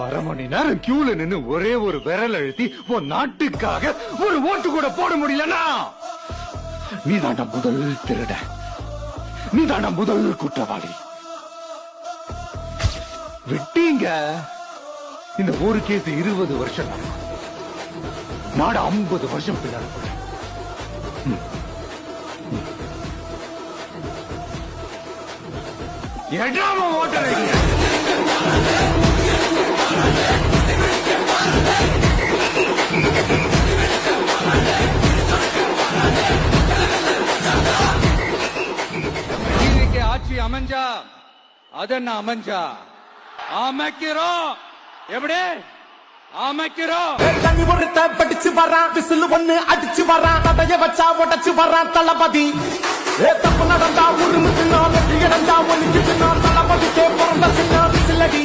அரை மணி நேரம் கியூல நின்னு ஒரே ஒரு விரல் அழுத்தி உன் நாட்டுக்காக ஒரு ஓட்டு கூட போட முடியலனா நீ தாண்டா முதல் திருட, நீ தாண்டா முதல் குற்றவாளி. விட்டீங்க இந்த ஒரு கேஸ் 20 வருஷம் நாடு 50 வருஷம் பின்னாடி போற. எடாம ஓட்டர் ஆட்சி அமைஞ்சா அதென்ன அமைஞ்சா அமைக்கிறோம். எப்படி அமைக்கிறோம்? தண்ணி ஒருத்த படிச்சு வரான், விசில் ஒண்ணு அடிச்சு வரான், தடைய வச்சா உடச்சு வரான் தளபதி. தப்பு நடந்தா ஒரு மிசினா, வெற்றி அடைஞ்சா ஒன்னு தளபதிக்கே பிறந்த சின்ன விசிலடி.